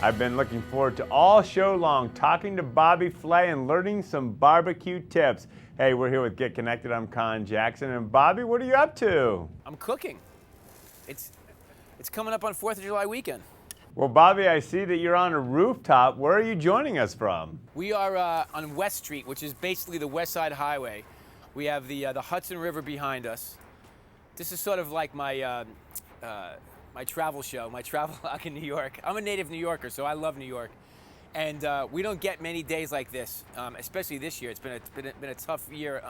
I've been looking forward to all show long talking to Bobby Flay and learning some barbecue tips. Hey, we're here with Get Connected. I'm Conn Jackson. And Bobby, what are you up to? I'm cooking. It's coming up on 4th of July weekend. Well, Bobby, I see that you're on a rooftop. Where are you joining us from? We are on West Street, which is basically the West Side Highway. We have the Hudson River behind us. This is sort of like my my travel show, my travel log in New York. I'm a native New Yorker, so I love New York. And we don't get many days like this, especially this year. It's been a tough year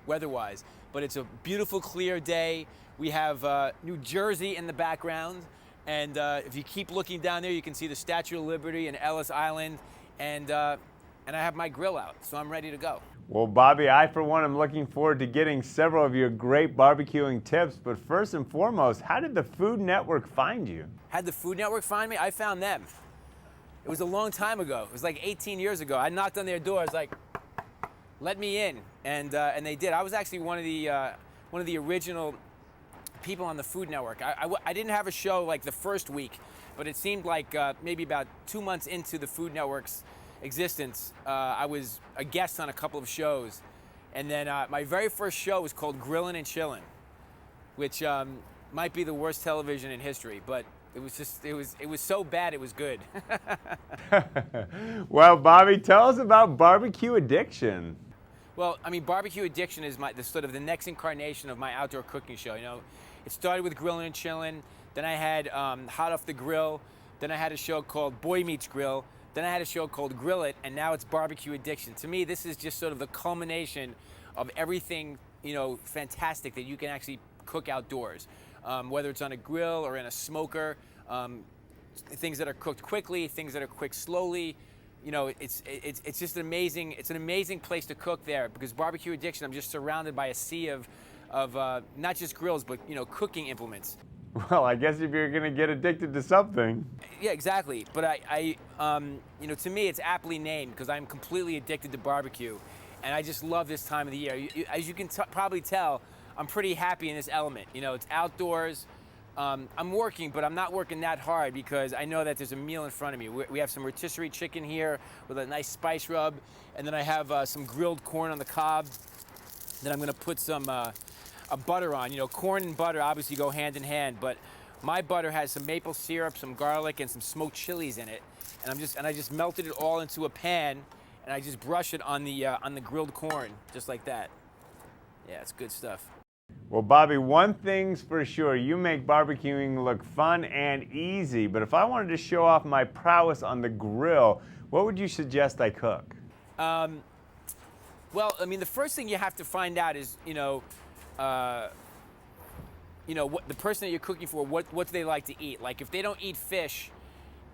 weather-wise, but it's a beautiful, clear day. We have New Jersey in the background, and if you keep looking down there, you can see the Statue of Liberty and Ellis Island, and I have my grill out, so I'm ready to go. Well, Bobby, I, for one, am looking forward to getting several of your great barbecuing tips. But first and foremost, how did the Food Network find you? Had the Food Network find me? I found them. It was a long time ago. It was like 18 years ago. I knocked on their doors, like, let me in, and they did. I was actually one of the original people on the Food Network. I didn't have a show like the first week, but it seemed like maybe about 2 months into the Food Network's existence, I was a guest on a couple of shows, and then my very first show was called Grillin' and Chillin', which might be the worst television in history, but it was so bad it was good. Well, Bobby, tell us about BBQ Addiction. Well, I mean, BBQ Addiction is sort of the next incarnation of my outdoor cooking show. You know, it started with Grillin' and Chillin', then I had Hot Off the Grill, then I had a show called Boy Meets Grill, then I had a show called Grill It, and now it's BBQ Addiction. To me, this is just sort of the culmination of everything, you know, fantastic that you can actually cook outdoors, whether it's on a grill or in a smoker, things that are cooked quickly, things that are cooked slowly. You know, it's just an amazing place to cook there, because BBQ Addiction, I'm just surrounded by a sea of not just grills, but, you know, cooking implements. Well, I guess if you're going to get addicted to something. Yeah, exactly. But you know, to me, it's aptly named because I'm completely addicted to barbecue, and I just love this time of the year. As you can probably tell, I'm pretty happy in this element. You know, it's outdoors. I'm working, but I'm not working that hard because I know that there's a meal in front of me. We have some rotisserie chicken here with a nice spice rub, and then I have some grilled corn on the cob. Then I'm going to put some a butter on. You know, corn and butter obviously go hand in hand, but my butter has some maple syrup, some garlic, and some smoked chilies in it, and I just melted it all into a pan, and I just brush it on the grilled corn, just like that. Yeah, it's good stuff. Well, Bobby, one thing's for sure, you make barbecuing look fun and easy, but if I wanted to show off my prowess on the grill, what would you suggest I cook? Well, I mean, the first thing you have to find out is, what the person that you're cooking for, what do they like to eat? Like, if they don't eat fish,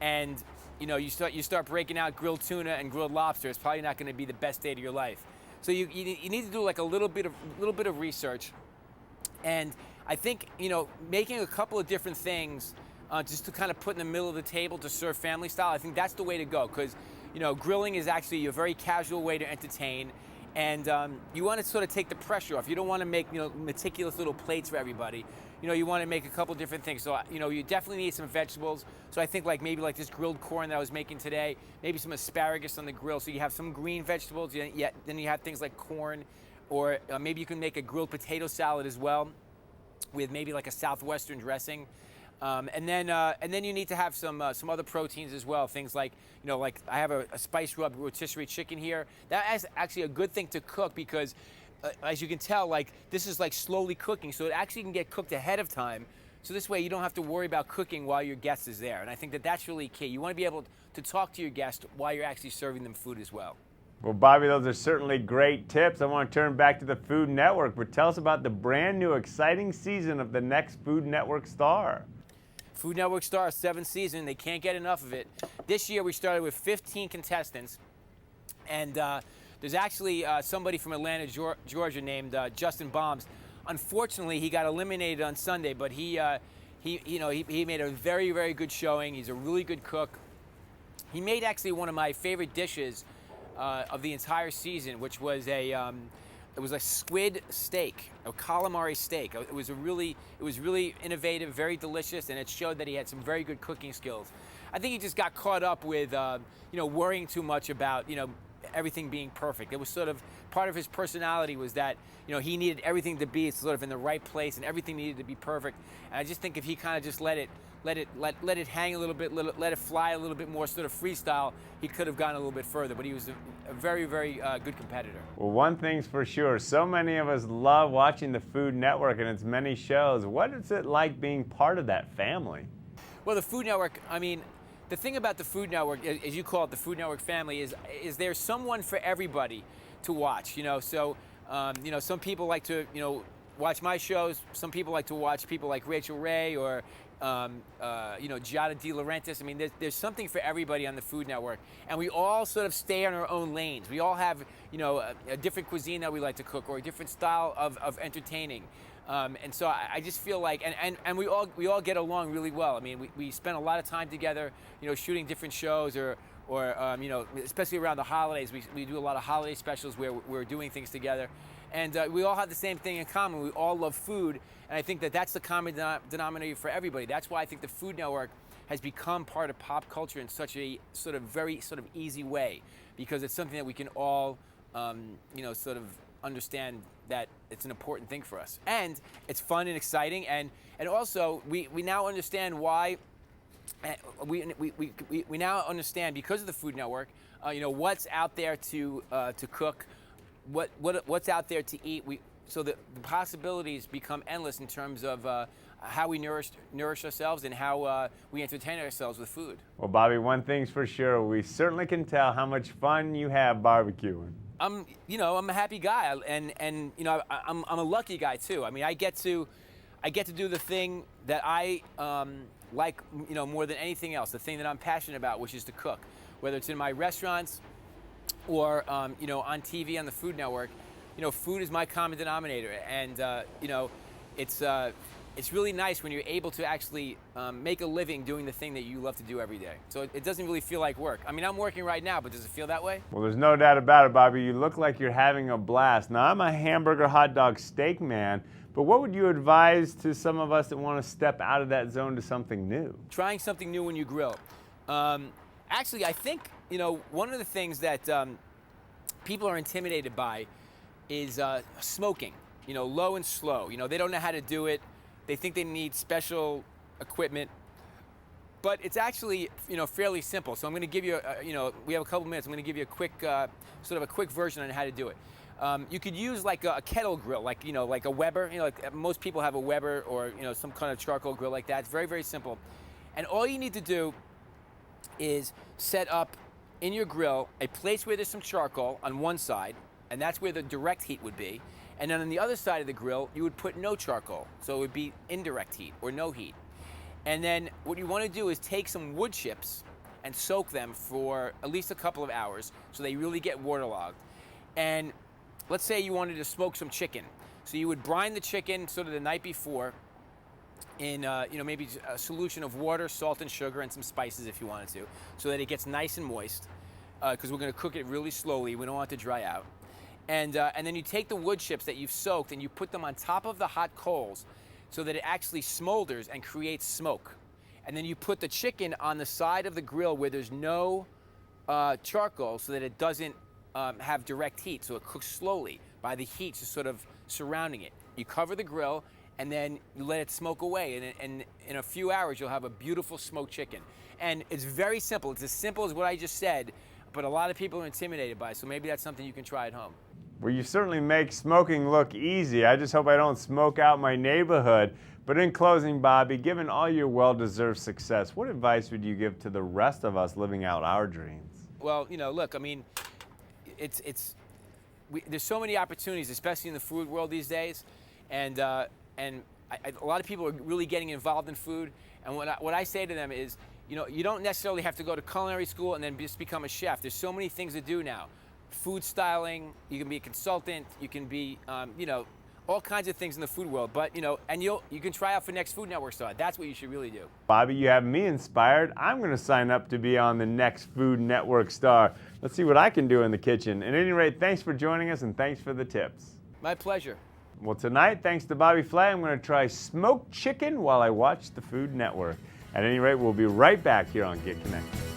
and you start breaking out grilled tuna and grilled lobster, it's probably not going to be the best day of your life. So you need to do like a little bit of research, and I think making a couple of different things just to kind of put in the middle of the table to serve family style. I think that's the way to go, because grilling is actually a very casual way to entertain. And you want to sort of take the pressure off. You don't want to make meticulous little plates for everybody. You want to make a couple different things. So you definitely need some vegetables. So I think maybe this grilled corn that I was making today, maybe some asparagus on the grill. So you have some green vegetables. Then you have things like corn, or maybe you can make a grilled potato salad as well, with maybe like a southwestern dressing. And then you need to have some other proteins as well. Things like like I have a spice rub rotisserie chicken here. That is actually a good thing to cook because, as you can tell, this is slowly cooking, so it actually can get cooked ahead of time. So this way you don't have to worry about cooking while your guest is there. And I think that that's really key. You want to be able to talk to your guest while you're actually serving them food as well. Well, Bobby, those are certainly great tips. I want to turn back to the Food Network, but tell us about the brand new exciting season of the next Food Network star. Food Network Star, 7th season. They can't get enough of it. This year we started with 15 contestants, and there's actually somebody from Atlanta, Georgia, named Justin Bombs. Unfortunately, he got eliminated on Sunday, but he made a very, very good showing. He's a really good cook. He made actually one of my favorite dishes of the entire season, which was it was a squid steak, a calamari steak. It was really innovative, very delicious, and it showed that he had some very good cooking skills. I think he just got caught up with, worrying too much about, everything being perfect. It was sort of part of his personality was that, he needed everything to be sort of in the right place and everything needed to be perfect. And I just think if he kind of just let it hang a little bit, let it fly a little bit more, sort of freestyle, he could have gone a little bit further. But he was a very, very good competitor. Well, one thing's for sure, so many of us love watching the Food Network and its many shows. What is it like being part of that family? Well, the Food Network, I mean, the thing about the Food Network, as you call it, the Food Network family, is there's someone for everybody to watch. So some people like to, watch my shows. Some people like to watch people like Rachel Ray or Giada De Laurentiis. I mean, there's something for everybody on the Food Network, and we all sort of stay on our own lanes. We all have, a different cuisine that we like to cook or a different style of entertaining. And so I just feel like, and we all get along really well. I mean, we spend a lot of time together, shooting different shows or especially around the holidays. We do a lot of holiday specials where we're doing things together. And we all have the same thing in common. We all love food. And I think that that's the common denominator for everybody. That's why I think the Food Network has become part of pop culture in such a sort of very sort of easy way, because it's something that we can all, sort of understand that it's an important thing for us. And it's fun and exciting. And also, we now understand why. We now understand, because of the Food Network, what's out there to cook, what's out there to eat. So the possibilities become endless in terms of how we nourish ourselves and how we entertain ourselves with food. Well, Bobby, one thing's for sure, we certainly can tell how much fun you have barbecuing. I'm a happy guy, and I'm a lucky guy too. I mean, I get to do the thing that I like, more than anything else, the thing that I'm passionate about, which is to cook. Whether it's in my restaurants or on TV on the Food Network, food is my common denominator, and it's really nice when you're able to actually make a living doing the thing that you love to do every day. So it doesn't really feel like work. I mean, I'm working right now, but does it feel that way? Well, there's no doubt about it, Bobby. You look like you're having a blast. Now, I'm a hamburger, hot dog, steak man, but what would you advise to some of us that want to step out of that zone to something new? Trying something new when you grill. Actually, I think, one of the things that people are intimidated by is smoking, low and slow. They don't know how to do it. They think they need special equipment, but it's actually, fairly simple. So I'm going to give you, we have a couple minutes. I'm going to give you a quick, sort of a quick version on how to do it. You could use like a kettle grill, like a Weber. Like most people have a Weber or some kind of charcoal grill like that. It's very, very simple, and all you need to do is set up in your grill a place where there's some charcoal on one side, and that's where the direct heat would be. And then on the other side of the grill, you would put no charcoal, so it would be indirect heat or no heat. And then what you want to do is take some wood chips and soak them for at least a couple of hours so they really get waterlogged. And let's say you wanted to smoke some chicken. So you would brine the chicken sort of the night before in maybe a solution of water, salt, and sugar, and some spices if you wanted to, so that it gets nice and moist, because we're going to cook it really slowly. We don't want it to dry out. And then you take the wood chips that you've soaked and you put them on top of the hot coals so that it actually smolders and creates smoke. And then you put the chicken on the side of the grill where there's no charcoal so that it doesn't have direct heat, so it cooks slowly by the heat just sort of surrounding it. You cover the grill and then you let it smoke away, and in a few hours you'll have a beautiful smoked chicken. And it's very simple. It's as simple as what I just said, but a lot of people are intimidated by it, so maybe that's something you can try at home. Well, you certainly make smoking look easy. I just hope I don't smoke out my neighborhood. But in closing, Bobby, given all your well-deserved success, what advice would you give to the rest of us living out our dreams? Well, look, I mean, there's so many opportunities, especially in the food world these days, and a lot of people are really getting involved in food. And what I say to them is, you don't necessarily have to go to culinary school and then just become a chef. There's so many things to do now. Food styling, you can be a consultant, you can be, all kinds of things in the food world. But, and you can try out for next Food Network star. That's what you should really do. Bobby, you have me inspired. I'm going to sign up to be on the next Food Network star. Let's see what I can do in the kitchen. At any rate, thanks for joining us and thanks for the tips. My pleasure. Well, tonight, thanks to Bobby Flay, I'm going to try smoked chicken while I watch the Food Network. At any rate, we'll be right back here on Get Connected.